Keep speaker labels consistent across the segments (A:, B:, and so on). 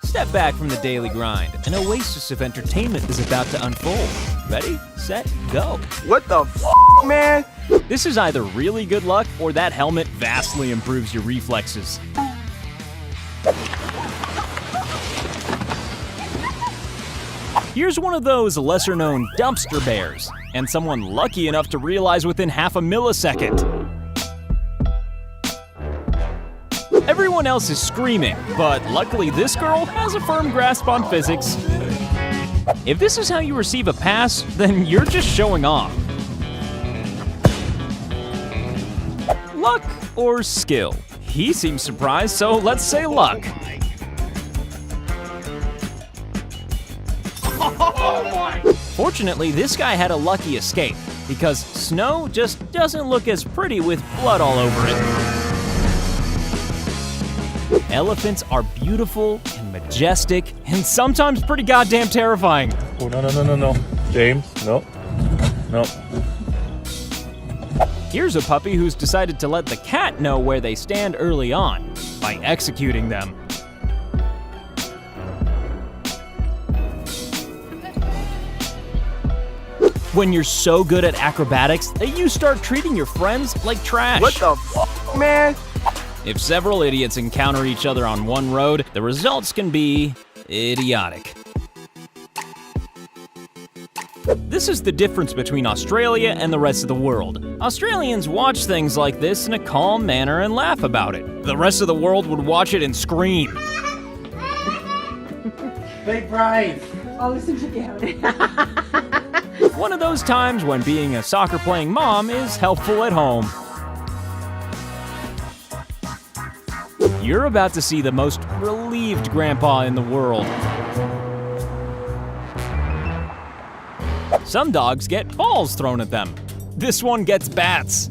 A: Step back from the daily grind. An oasis of entertainment is about to unfold. Ready, set, go.
B: What the man?
A: This is either really good luck or that helmet vastly improves your reflexes. Here's one of those lesser-known dumpster bears, and someone lucky enough to realize within half a millisecond. Everyone else is screaming, but luckily this girl has a firm grasp on physics. If this is how you receive a pass, then you're just showing off. Luck or skill? He seems surprised, so let's say luck. Fortunately, this guy had a lucky escape, because snow just doesn't look as pretty with blood all over it. Elephants are beautiful and majestic, and sometimes pretty goddamn terrifying.
C: Oh, no. James, no.
A: Here's a puppy who's decided to let the cat know where they stand early on, by executing them. When you're so good at acrobatics that you start treating your friends like trash.
B: What the man?
A: If several idiots encounter each other on one road, the results can be idiotic. This is the difference between Australia and the rest of the world. Australians watch things like this in a calm manner and laugh about it. The rest of the world would watch it and scream.
B: Be brave.
D: Oh, listen to Gary.
A: One of those times when being a soccer-playing mom is helpful at home. You're about to see the most relieved grandpa in the world. Some dogs get balls thrown at them. This one gets bats.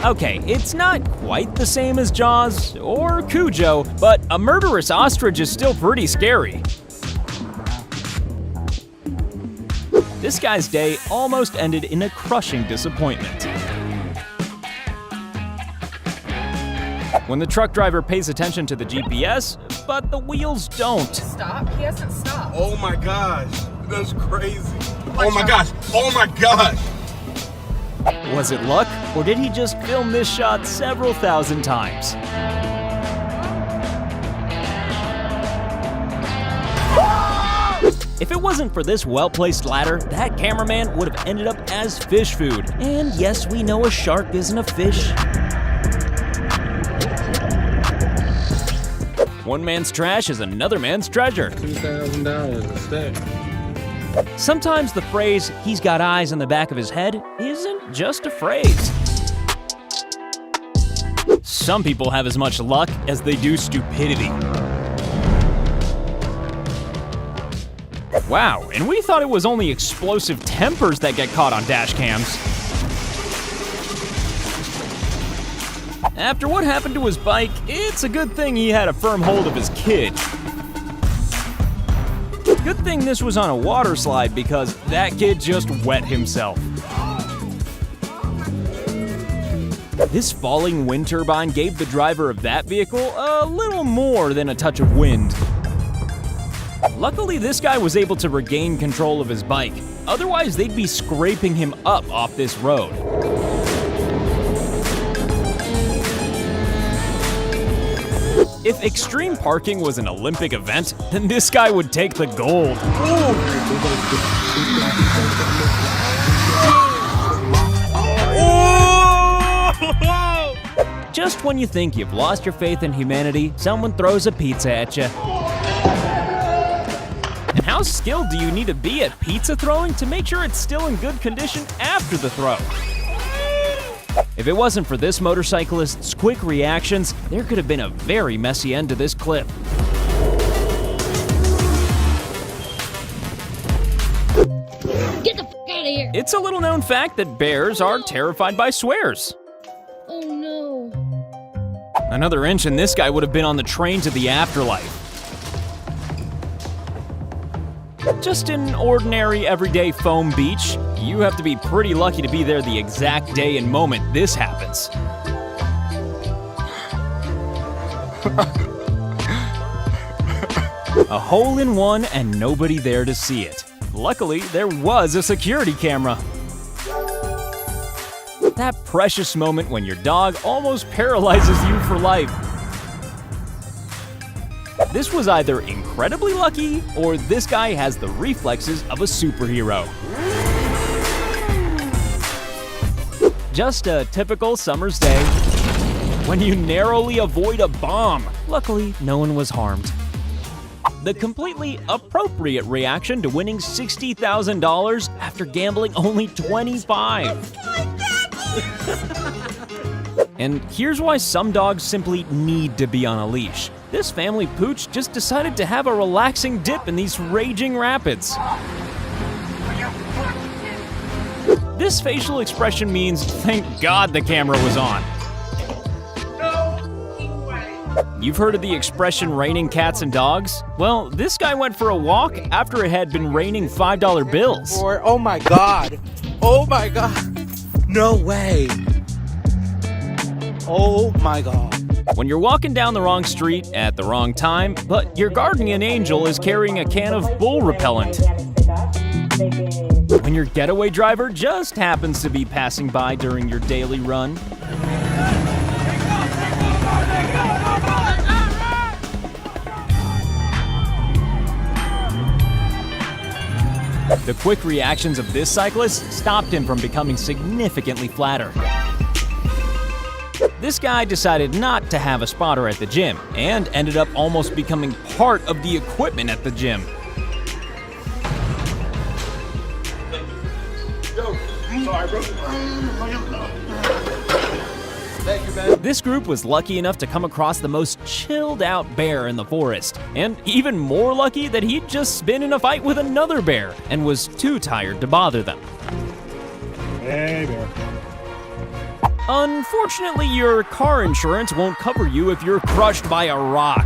A: Okay, it's not quite the same as Jaws or Cujo, but a murderous ostrich is still pretty scary. This guy's day almost ended in a crushing disappointment. When the truck driver pays attention to the GPS, but the wheels don't.
D: Stop. He hasn't stopped.
B: Oh my gosh. That's crazy. Oh my gosh. Oh my gosh.
A: Was it luck, or did he just film this shot several thousand times? If it wasn't for this well-placed ladder, that cameraman would have ended up as fish food. And yes, we know a shark isn't a fish. One man's trash is another man's treasure.
C: $2,000 a stack.
A: Sometimes the phrase, "he's got eyes on the back of his head," isn't just a phrase. Some people have as much luck as they do stupidity. Wow, and we thought it was only explosive tempers that get caught on dash cams. After what happened to his bike, it's a good thing he had a firm hold of his kid. Good thing this was on a water slide because that kid just wet himself. This falling wind turbine gave the driver of that vehicle a little more than a touch of wind. Luckily, this guy was able to regain control of his bike. Otherwise, they'd be scraping him up off this road. If extreme parking was an Olympic event, then this guy would take the gold. Just when you think you've lost your faith in humanity, someone throws a pizza at you. And how skilled do you need to be at pizza throwing to make sure it's still in good condition after the throw? If it wasn't for this motorcyclist's quick reactions, there could have been a very messy end to this clip.
E: Get the f*** out of here!
A: It's a little known fact that bears are terrified by swears.
E: Oh no.
A: Another inch and this guy would have been on the train to the afterlife. Just an ordinary, everyday foam beach, you have to be pretty lucky to be there the exact day and moment this happens. A hole-in-one and nobody there to see it. Luckily, there was a security camera. That precious moment when your dog almost paralyzes you for life. This was either incredibly lucky, or this guy has the reflexes of a superhero. Just a typical summer's day when you narrowly avoid a bomb. Luckily, no one was harmed. The completely appropriate reaction to winning $60,000 after gambling only $25. And here's why some dogs simply need to be on a leash. This family pooch just decided to have a relaxing dip in these raging rapids. This facial expression means, thank God the camera was on. You've heard of the expression raining cats and dogs? Well, this guy went for a walk after it had been raining $5 bills.
F: Oh my God. Oh my God. No way. Oh my God.
A: When you're walking down the wrong street at the wrong time, but your guardian angel is carrying a can of bull repellent. When your getaway driver just happens to be passing by during your daily run. The quick reactions of this cyclist stopped him from becoming significantly flatter. This guy decided not to have a spotter at the gym and ended up almost becoming part of the equipment at the gym. This group was lucky enough to come across the most chilled out bear in the forest, and even more lucky that he'd just been in a fight with another bear and was too tired to bother them.
C: Hey, bear.
A: Unfortunately, your car insurance won't cover you if you're crushed by a rock.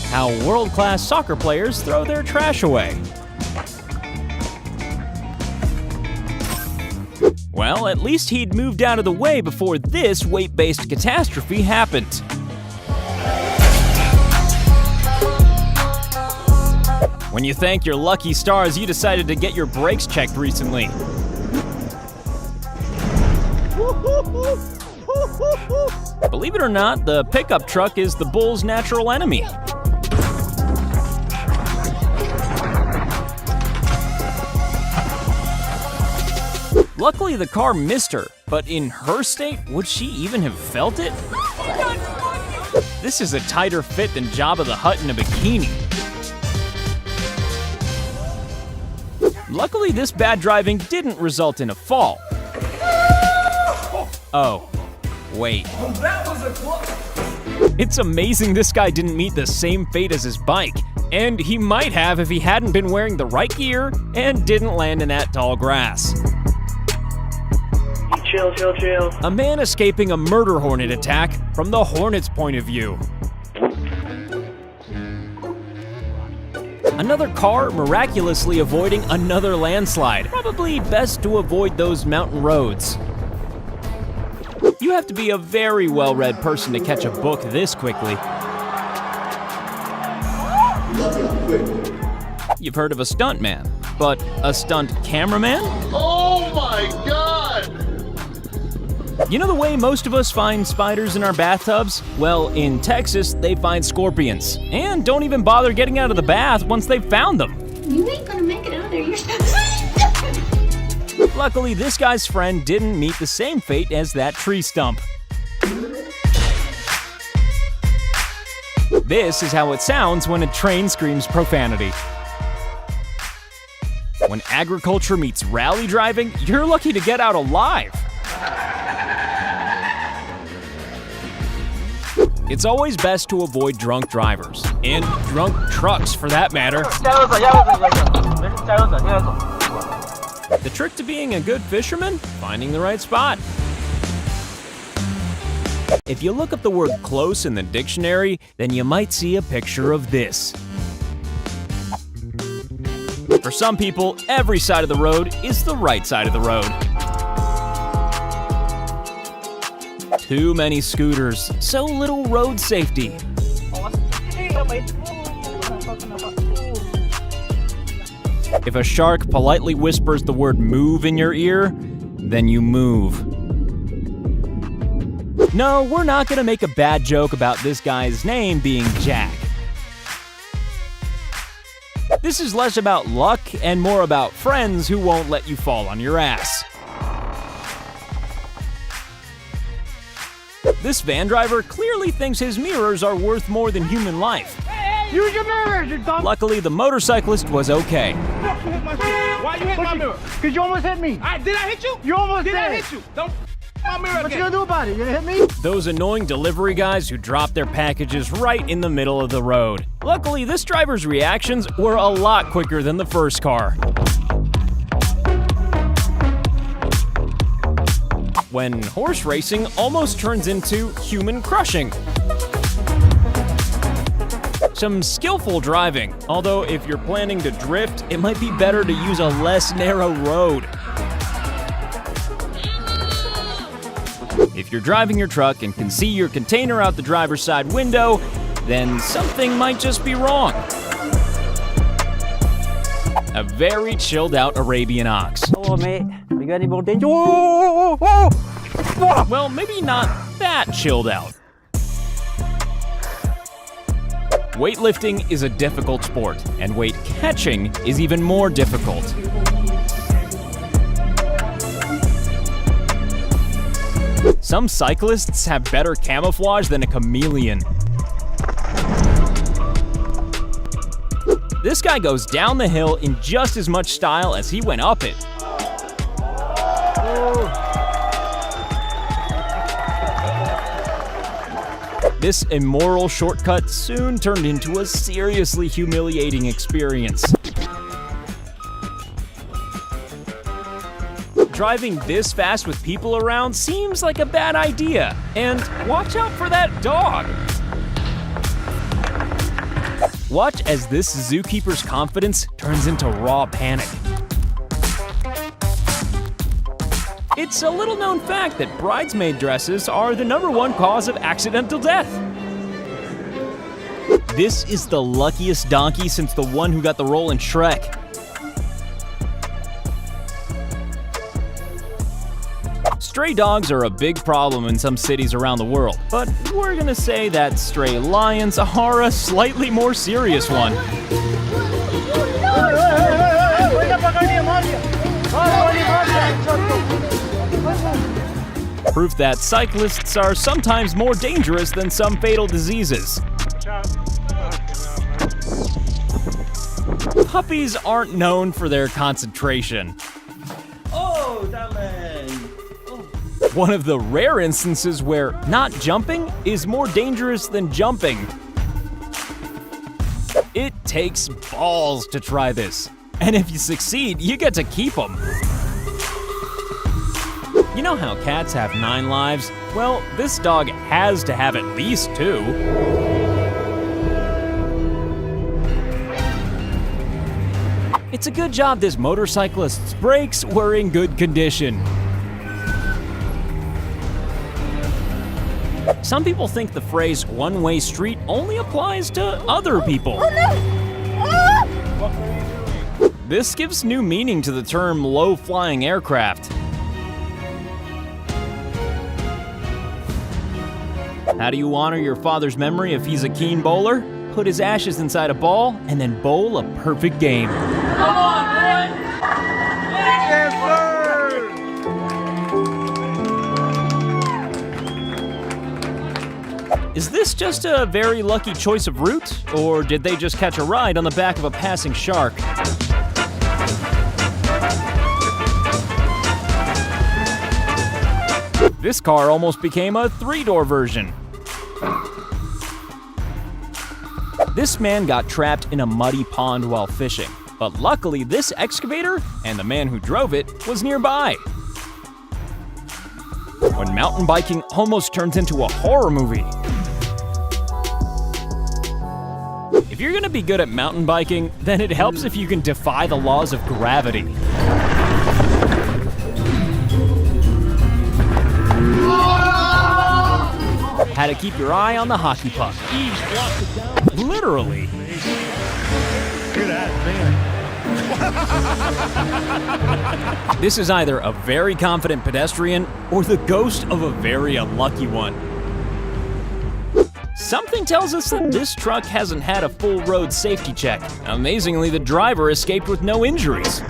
A: How world-class soccer players throw their trash away. Well, at least he'd moved out of the way before this weight-based catastrophe happened. When you thank your lucky stars, you decided to get your brakes checked recently. Believe it or not, the pickup truck is the bull's natural enemy. Luckily, the car missed her, but in her state, would she even have felt it? This is a tighter fit than Jabba the Hutt in a bikini. Luckily, this bad driving didn't result in a fall. Oh, wait. It's amazing this guy didn't meet the same fate as his bike, and he might have if he hadn't been wearing the right gear and didn't land in that tall grass.
G: Chill.
A: A man escaping a murder hornet attack from the hornet's point of view. Another car miraculously avoiding another landslide. Probably best to avoid those mountain roads. You have to be a very well-read person to catch a book this quickly. You've heard of a stuntman, but a stunt cameraman?
B: Oh my God!
A: You know the way most of us find spiders in our bathtubs? Well, in Texas, they find scorpions, and don't even bother getting out of the bath once they've found them.
E: You ain't gonna make it out of there. You're
A: Luckily, this guy's friend didn't meet the same fate as that tree stump. This is how it sounds when a train screams profanity. When agriculture meets rally driving, you're lucky to get out alive. It's always best to avoid drunk drivers, and drunk trucks for that matter. The trick to being a good fisherman? Finding the right spot. If you look up the word close in the dictionary, then you might see a picture of this. For some people, every side of the road is the right side of the road. Too many scooters, so little road safety. If a shark politely whispers the word move in your ear, then you move. No, we're not gonna make a bad joke about this guy's name being Jack. This is less about luck and more about friends who won't let you fall on your ass. This van driver clearly thinks his mirrors are worth more than human life.
C: Use your mirrors, you dumb.
A: Luckily, the motorcyclist was okay.
C: Why you hit my mirror? Because you almost hit me.
B: Did I hit you?
C: You almost
B: Did
C: did.
B: I hit you? Don't my mirror
C: What you
B: again.
C: gonna do about it? You gonna hit me?
A: Those annoying delivery guys who drop their packages right in the middle of the road. Luckily, this driver's reactions were a lot quicker than the first car. When horse racing almost turns into human crushing. Some skillful driving, although if you're planning to drift, it might be better to use a less narrow road. If you're driving your truck and can see your container out the driver's side window, then something might just be wrong. A very chilled out Arabian ox.
G: Hello, mate. You got any more danger? Whoa, whoa, whoa.
A: Well, maybe not that chilled out. Weightlifting is a difficult sport, and weight catching is even more difficult. Some cyclists have better camouflage than a chameleon. This guy goes down the hill in just as much style as he went up it. This immoral shortcut soon turned into a seriously humiliating experience. Driving this fast with people around seems like a bad idea, and watch out for that dog. Watch as this zookeeper's confidence turns into raw panic. It's a little known fact that bridesmaid dresses are the #1 cause of accidental death. This is the luckiest donkey since the one who got the role in Shrek. Stray dogs are a big problem in some cities around the world, but we're gonna say that stray lions are a slightly more serious one. Proof that cyclists are sometimes more dangerous than some fatal diseases. Puppies aren't known for their concentration.
G: Oh, darling.
A: One of the rare instances where not jumping is more dangerous than jumping. It takes balls to try this, and if you succeed, you get to keep them. You know how cats have 9 lives? Well, this dog has to have at least 2. It's a good job this motorcyclist's brakes were in good condition. Some people think the phrase one-way street only applies to other people. This gives new meaning to the term low-flying aircraft. How do you honor your father's memory if he's a keen bowler? Put his ashes inside a ball and then bowl a perfect game.
G: Come on, boy.
C: Yes, sir.
A: Is this just a very lucky choice of route, or did they just catch a ride on the back of a passing shark? This car almost became a 3-door version. This man got trapped in a muddy pond while fishing, but luckily this excavator and the man who drove it was nearby. When mountain biking almost turns into a horror movie. If you're gonna be good at mountain biking, then it helps if you can defy the laws of gravity. had to keep your eye on the hockey puck. Literally. This is either a very confident pedestrian or the ghost of a very unlucky one. Something tells us that this truck hasn't had a full road safety check. Amazingly, the driver escaped with no injuries.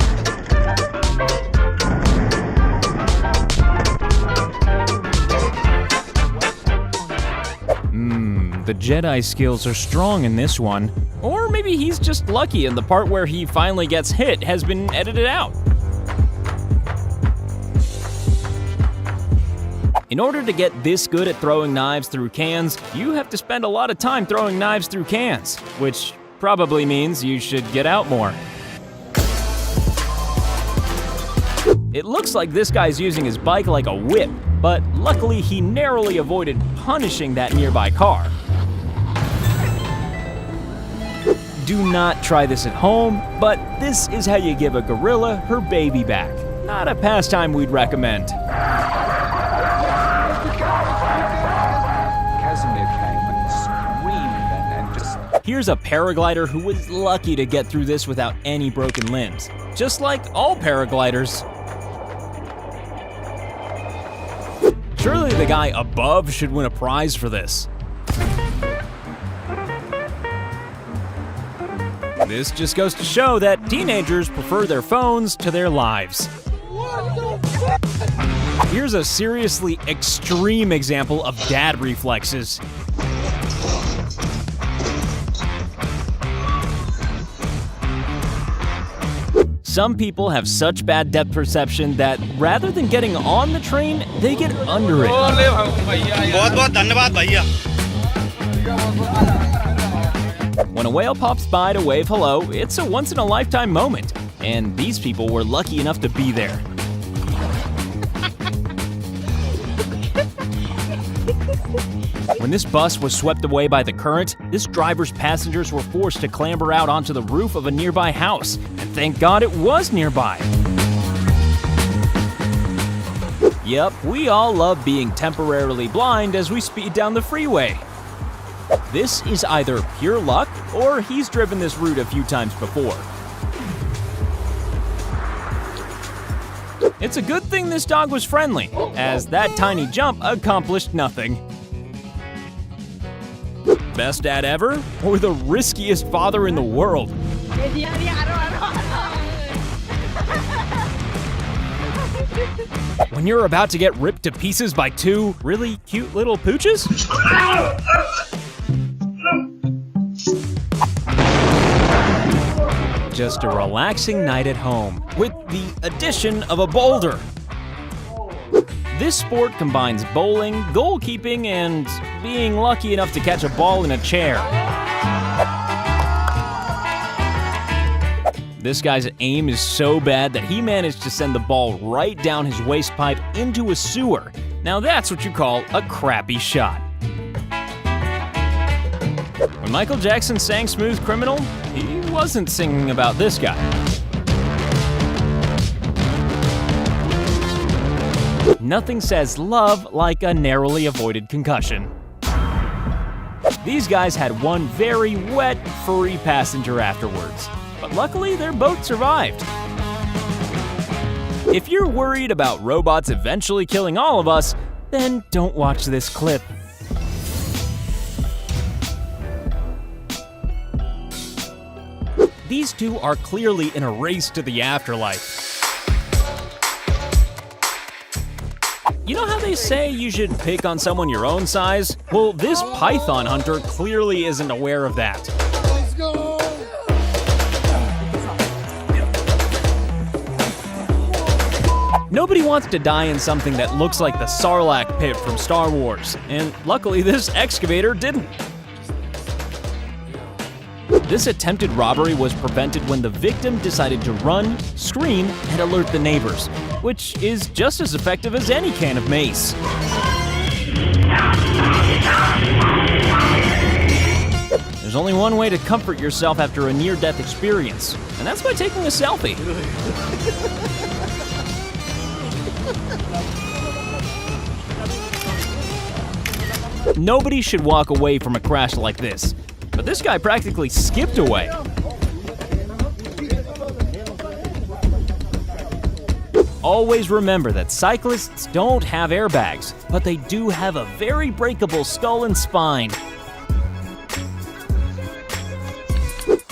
A: The Jedi skills are strong in this one. Or maybe he's just lucky and the part where he finally gets hit has been edited out. In order to get this good at throwing knives through cans, you have to spend a lot of time throwing knives through cans, which probably means you should get out more. It looks like this guy's using his bike like a whip, but luckily he narrowly avoided punishing that nearby car. Do not try this at home, but this is how you give a gorilla her baby back. Not a pastime we'd recommend. Here's a paraglider who was lucky to get through this without any broken limbs. Just like all paragliders. Surely the guy above should win a prize for this. This just goes to show that teenagers prefer their phones to their lives. Here's a seriously extreme example of dad reflexes. Some people have such bad depth perception that rather than getting on the train, they get under it. When a whale pops by to wave hello, it's a once-in-a-lifetime moment, and these people were lucky enough to be there. When this bus was swept away by the current, this driver's passengers were forced to clamber out onto the roof of a nearby house, and thank God it was nearby. Yep, we all love being temporarily blind as we speed down the freeway. This is either pure luck, or he's driven this route a few times before. It's a good thing this dog was friendly, as that tiny jump accomplished nothing. Best dad ever, or the riskiest father in the world? When you're about to get ripped to pieces by two really cute little pooches? Just a relaxing night at home, with the addition of a boulder. This sport combines bowling, goalkeeping, and being lucky enough to catch a ball in a chair. This guy's aim is so bad that he managed to send the ball right down his waste pipe into a sewer. Now that's what you call a crappy shot. When Michael Jackson sang Smooth Criminal, he wasn't singing about this guy. Nothing says love like a narrowly avoided concussion. These guys had one very wet, furry passenger afterwards, but luckily their boat survived. If you're worried about robots eventually killing all of us, then don't watch this clip. These two are clearly in a race to the afterlife. You know how they say you should pick on someone your own size? Well, this python hunter clearly isn't aware of that.
H: Let's go!
A: Nobody wants to die in something that looks like the Sarlacc pit from Star Wars, and luckily this excavator didn't. This attempted robbery was prevented when the victim decided to run, scream, and alert the neighbors, which is just as effective as any can of mace. There's only one way to comfort yourself after a near-death experience, and that's by taking a selfie. Nobody should walk away from a crash like this, but this guy practically skipped away. Always remember that cyclists don't have airbags, but they do have a very breakable skull and spine.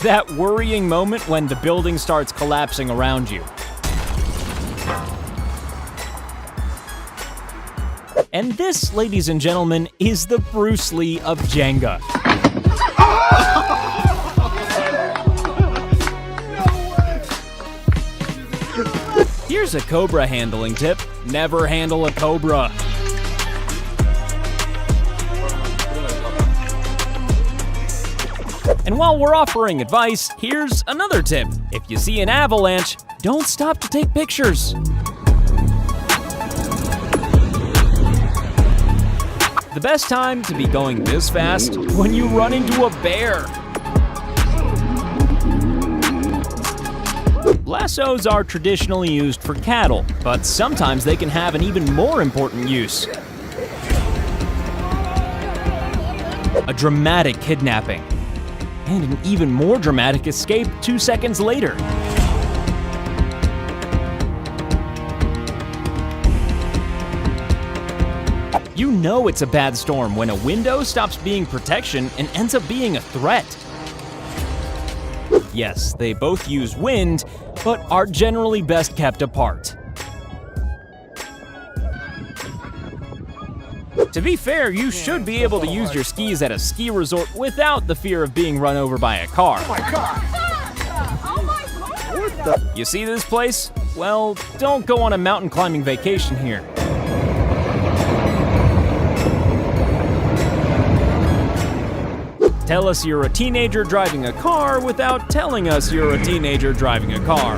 A: That worrying moment when the building starts collapsing around you. And this, ladies and gentlemen, is the Bruce Lee of Jenga. Here's a cobra handling tip. Never handle a cobra. And while we're offering advice, here's another tip. If you see an avalanche, don't stop to take pictures. The best time to be going this fast, when you run into a bear. Lassos are traditionally used for cattle, but sometimes they can have an even more important use. A dramatic kidnapping. And an even more dramatic escape 2 seconds later. You know it's a bad storm when a window stops being protection and ends up being a threat. Yes, they both use wind, but are generally best kept apart. To be fair, you should be able to use your skis at a ski resort without the fear of being run over by a car. You see this place? Well, don't go on a mountain climbing vacation here. Tell us you're a teenager driving a car without telling us you're a teenager driving a car.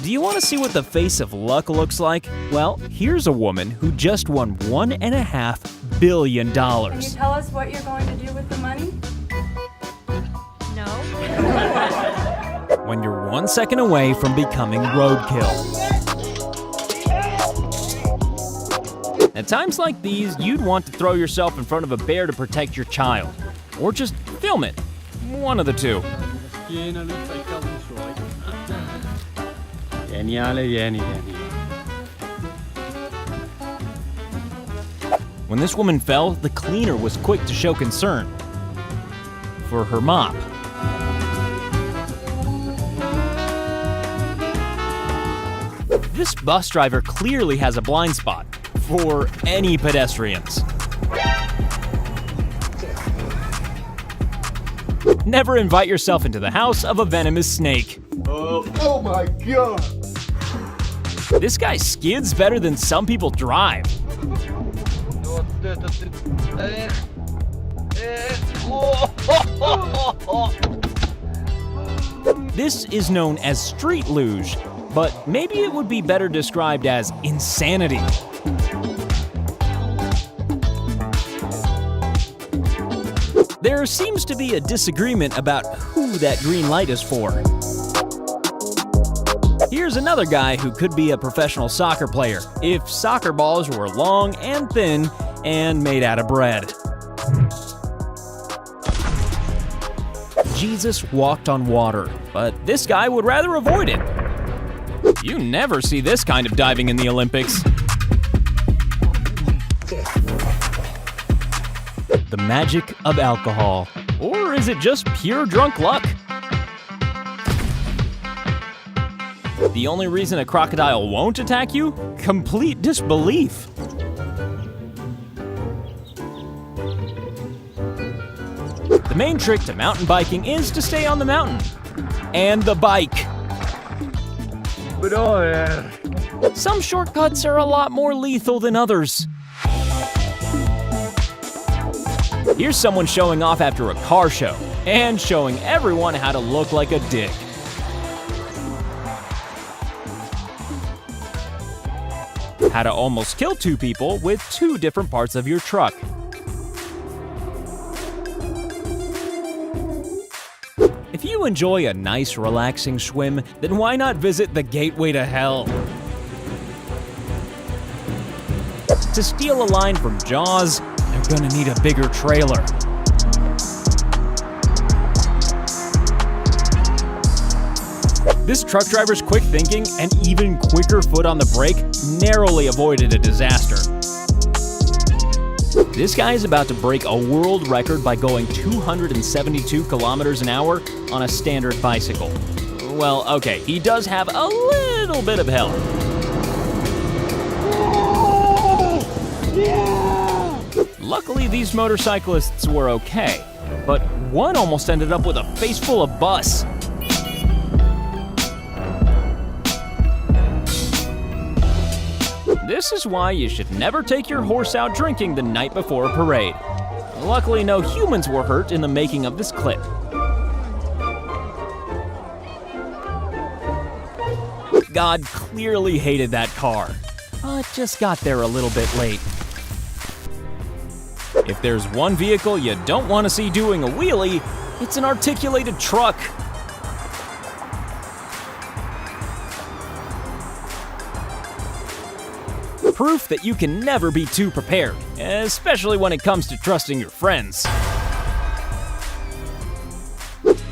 A: Do you want to see what the face of luck looks like? Well, here's a woman who just won $1.5 billion.
D: Can you tell us what you're going to do with the money? No.
A: When you're 1 second away from becoming roadkill. At times like these, you'd want to throw yourself in front of a bear to protect your child. Or just film it. One of the two. When this woman fell, the cleaner was quick to show concern for her mop. This bus driver clearly has a blind spot for any pedestrians. Never invite yourself into the house of a venomous snake.
B: Oh my God.
A: This guy skids better than some people drive. This is known as street luge, but maybe it would be better described as insanity. There seems to be a disagreement about who that green light is for. Here's another guy who could be a professional soccer player if soccer balls were long and thin and made out of bread. Jesus walked on water, but this guy would rather avoid it. You never see this kind of diving in the Olympics. The magic of alcohol. Or is it just pure drunk luck? The only reason a crocodile won't attack you? Complete disbelief. The main trick to mountain biking is to stay on the mountain. And the bike. Some shortcuts are a lot more lethal than others. Here's someone showing off after a car show and showing everyone how to look like a dick. How to almost kill two people with two different parts of your truck. If you enjoy a nice, relaxing swim, then why not visit the gateway to hell? To steal a line from Jaws, They're gonna need a bigger trailer. This truck driver's quick thinking and even quicker foot on the brake narrowly avoided a disaster. This guy is about to break a world record by going 272 kilometers an hour on a standard bicycle. Well, okay, he does have a little bit of help. Luckily, these motorcyclists were okay, but one almost ended up with a face full of bus. This is why you should never take your horse out drinking the night before a parade. Luckily, no humans were hurt in the making of this clip. God clearly hated that car, but just got there a little bit late. If there's one vehicle you don't want to see doing a wheelie, it's an articulated truck. Proof that you can never be too prepared, especially when it comes to trusting your friends.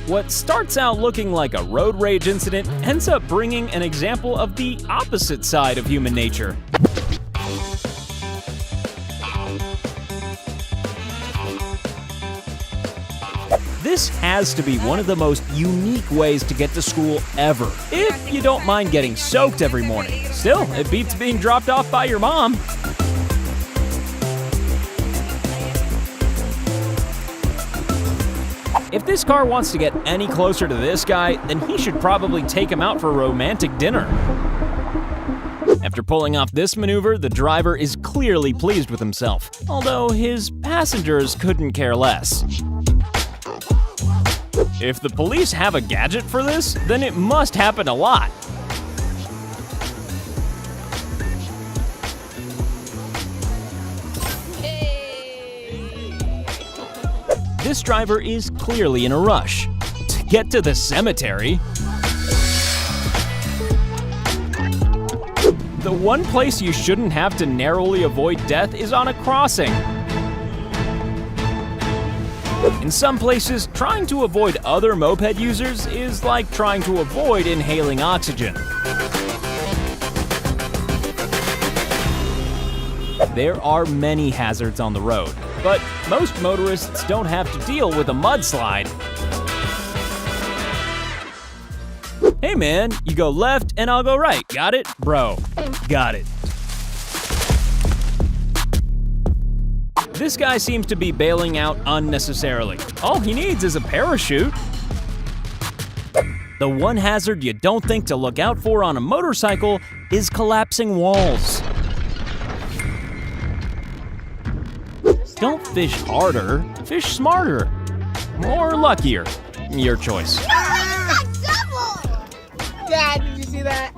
A: What starts out looking like a road rage incident ends up bringing an example of the opposite side of human nature. This has to be one of the most unique ways to get to school ever, if you don't mind getting soaked every morning. Still, it beats being dropped off by your mom. If this car wants to get any closer to this guy, then he should probably take him out for a romantic dinner. After pulling off this maneuver, the driver is clearly pleased with himself, although his passengers couldn't care less. If the police have a gadget for this, then it must happen a lot. This driver is clearly in a rush to get to the cemetery. The one place you shouldn't have to narrowly avoid death is on a crossing. In some places, trying to avoid other moped users is like trying to avoid inhaling oxygen. There are many hazards on the road, but most motorists don't have to deal with a mudslide. Hey man, you go left and I'll go right. Got it? Bro, got it. This guy seems to be bailing out unnecessarily. All he needs is a parachute. The one hazard you don't think to look out for on a motorcycle is collapsing walls. Don't fish harder, fish smarter. Or luckier. Your choice.
H: Dad, did you see that?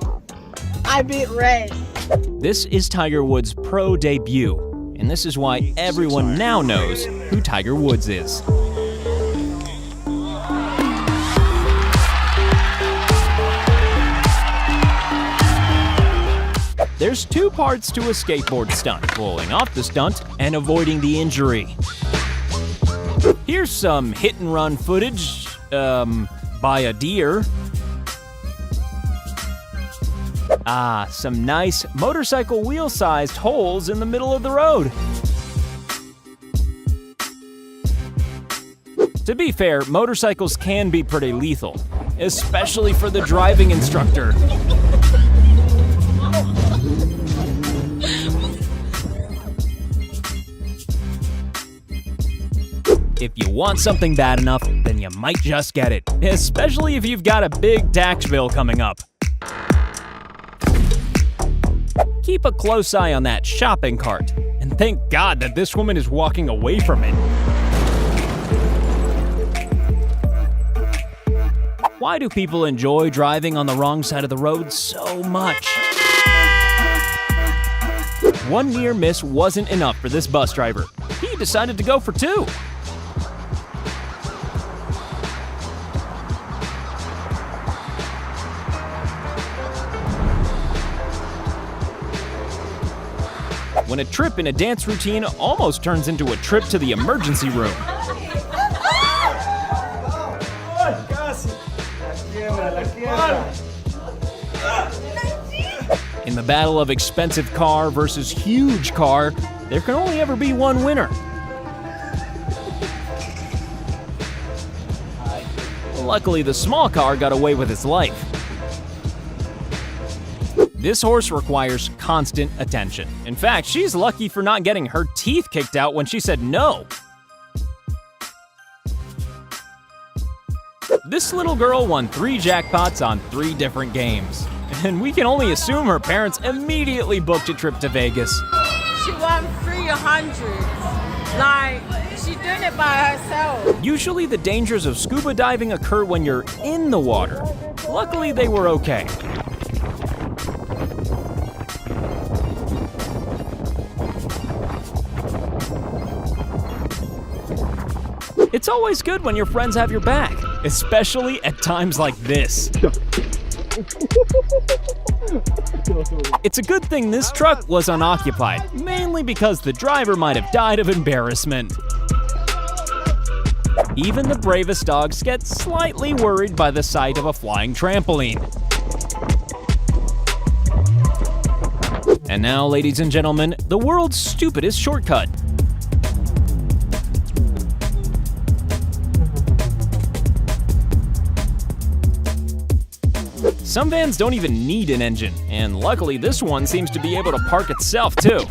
H: I beat Ray.
A: This is Tiger Woods' pro debut. And this is why everyone now knows who Tiger Woods is. There's two parts to a skateboard stunt: pulling off the stunt and avoiding the injury. Here's some hit and run footage, by a deer. Some nice motorcycle wheel-sized holes in the middle of the road. To be fair, motorcycles can be pretty lethal, especially for the driving instructor. If you want something bad enough, then you might just get it, especially if you've got a big tax bill coming up. Keep a close eye on that shopping cart, and thank God that this woman is walking away from it. Why do people enjoy driving on the wrong side of the road so much? One near miss wasn't enough for this bus driver. He decided to go for two. when a trip in a dance routine almost turns into a trip to the emergency room. In the battle of expensive car versus huge car, there can only ever be one winner. Luckily, the small car got away with its life. This horse requires constant attention. In fact, she's lucky for not getting her teeth kicked out when she said no. This little girl won 3 jackpots on 3 different games. And we can only assume her parents immediately booked a trip to Vegas.
H: She won 300. Like, she's doing it by herself.
A: Usually the dangers of scuba diving occur when you're in the water. Luckily, they were okay. It's always good when your friends have your back, especially at times like this. It's a good thing this truck was unoccupied, mainly because the driver might have died of embarrassment. Even the bravest dogs get slightly worried by the sight of a flying trampoline. And now, ladies and gentlemen, the world's stupidest shortcut. Some vans don't even need an engine, and luckily this one seems to be able to park itself too.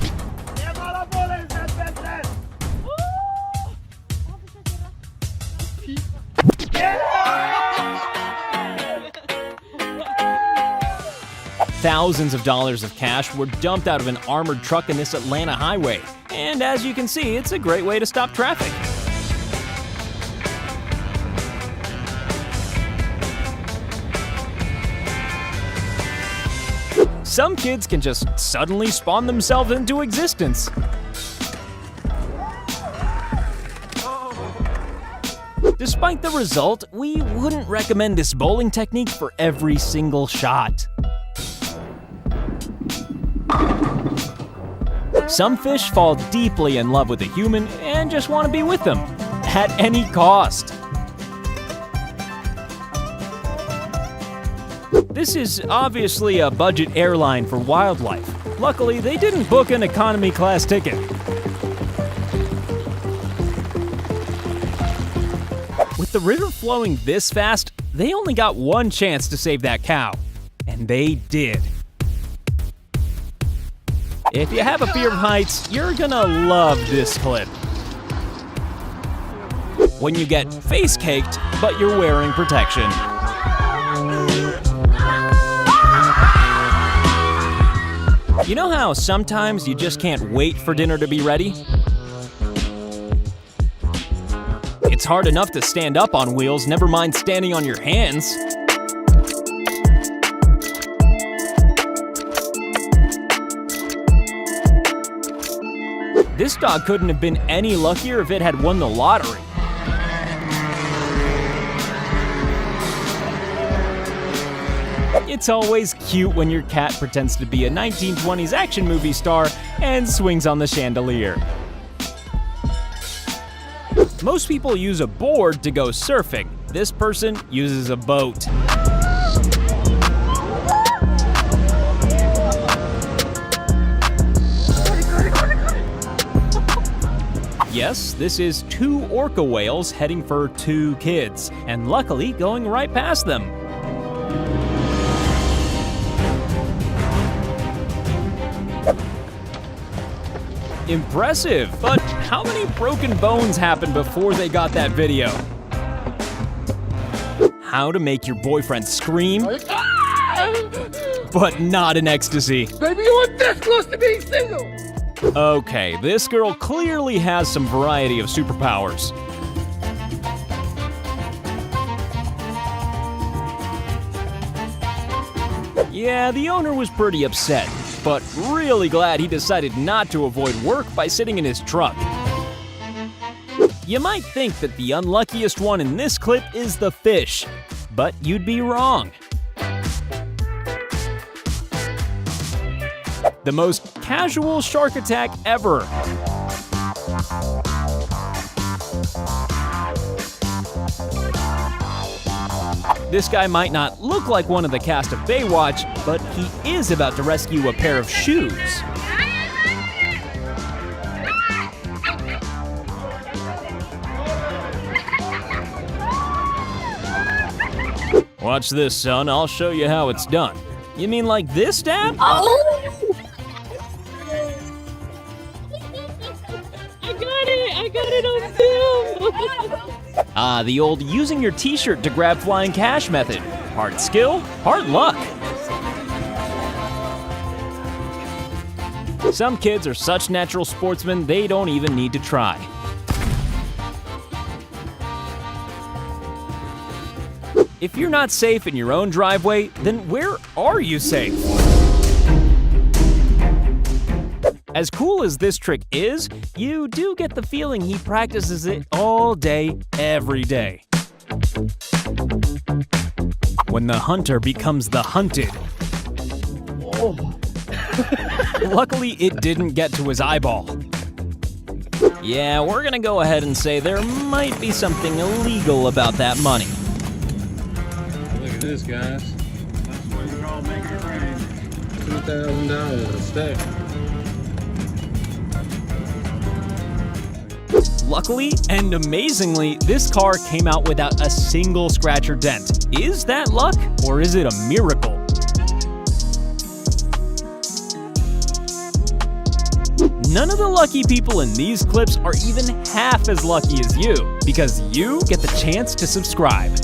A: Thousands of dollars of cash were dumped out of an armored truck in this Atlanta highway, and as you can see, it's a great way to stop traffic. Some kids can just suddenly spawn themselves into existence. Despite the result, we wouldn't recommend this bowling technique for every single shot. Some fish fall deeply in love with a human and just want to be with them, at any cost. This is obviously a budget airline for wildlife. Luckily, they didn't book an economy class ticket. With the river flowing this fast, they only got one chance to save that cow. And they did. If you have a fear of heights, you're gonna love this clip. When you get face caked, but you're wearing protection. You know how sometimes you just can't wait for dinner to be ready? It's hard enough to stand up on wheels, never mind standing on your hands. This dog couldn't have been any luckier if it had won the lottery. It's always cute when your cat pretends to be a 1920s action movie star and swings on the chandelier. Most people use a board to go surfing. This person uses a boat. Yes, this is 2 orca whales heading for 2 kids, and luckily going right past them. Impressive, but how many broken bones happened before they got that video? How to make your boyfriend scream, but not in ecstasy.
C: Baby, you were this close to being single.
A: Okay, this girl clearly has some variety of superpowers. Yeah, the owner was pretty upset, but really glad he decided not to avoid work by sitting in his truck. You might think that the unluckiest one in this clip is the fish, but you'd be wrong. The most casual shark attack ever. This guy might not look like one of the cast of Baywatch, but he is about to rescue a pair of shoes. Watch this, son. I'll show you how it's done. You mean like this, Dad?
H: Oh! I got it on film.
A: Ah, the old using your t-shirt to grab flying cash method. Part skill, part luck. Some kids are such natural sportsmen, they don't even need to try. If you're not safe in your own driveway, then where are you safe? As cool as this trick is, you do get the feeling he practices it all day, every day. When the hunter becomes the hunted. Oh. Luckily, it didn't get to his eyeball. Yeah, we're gonna go ahead and say there might be something illegal about that money.
I: Look at this, guys. That's why you're all making it rain. $2,000 a stack.
A: Luckily and amazingly, this car came out without a single scratch or dent. Is that luck, or is it a miracle? None of the lucky people in these clips are even half as lucky as you, because you get the chance to subscribe.